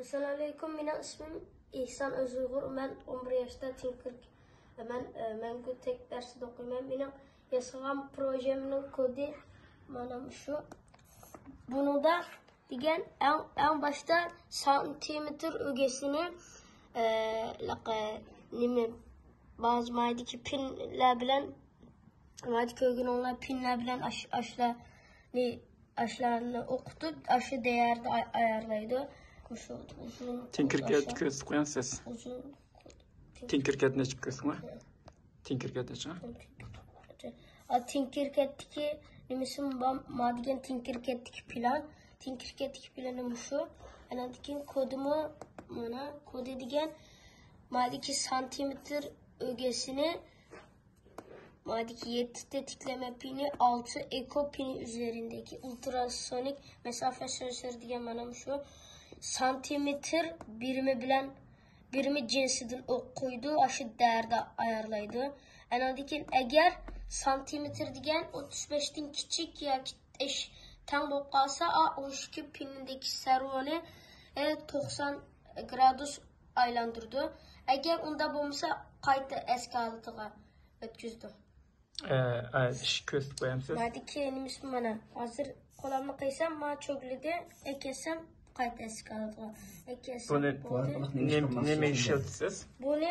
Assalamu alaikum. Benim ismim İhsan Özuygur. Ben 11 yaşta Tinker. Ben tek dersi okuyayım. Benim yaşadığım projemin kodu bana şu. Bunu da diyen en başta santimetre ögesini bazı maydaki pinler bilen maydaki ögün onlar pinler bilen aşlarını okutup aşı değerde ayarlaydı. Tinkercad köz qo'yasiz. Tinkercad ne çıkıyorsun mu? Tinkercad ne çıkıyor? Tinkercad'deki nimisim bana diyen Tinkercad'deki plan. Tinkercad'deki planım şu. Anadaki kodumu bana kodu diyen madiki santimetre ögesini madiki 7 tetikleme pini 6 eko pini üzerindeki ultrasonik mesafe sensörü diyen bana şu. Santimetre birimi cinsinden okuydu, aşı değerde ayarlaydı. Anadaki eğer santimetre diyen 35'ten küçük ya eş tam bolup kalsa o 12 pinindeki servonu 90 gradus aylandırdı. Eğer onda bulmasa kayıt eski halıtığa ötküzdü. İş köz qo'yamsiz. Madiki nimiz bana hazır kolamı kıysam ma çöglüde ekesem kayıt eski halıtığa. Bunu neme işletisiz? Bunu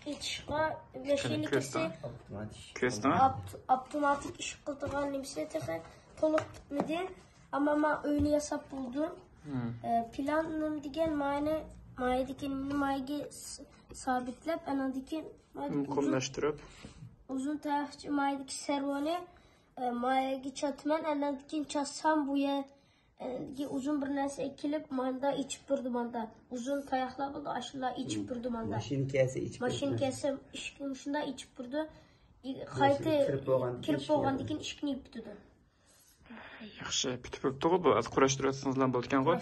işqa meşinikisi Köstü. Otomatik iş kıldığın nimse texe toluk bitmedi. Ama ma öyle yasap buldum. Planım diyen mayedeki mayegi sabitlep anadaki Kumlaştırıp. uzun tarafçı mayedeki servonu mayegi çatman anadaki çatsam bu ya uzun bir narsa ekilip manda içip durdu manda. Uzun tayaklar buldu aşılar içip durdu manda. Maşin kese işkimşinde içip durdu. Kayıtı kirip boğandikin işkini ip durdu. Yaxshi, bitib o'tdi-ku bu. Az qurashtirasizlar bo'lgan-ku.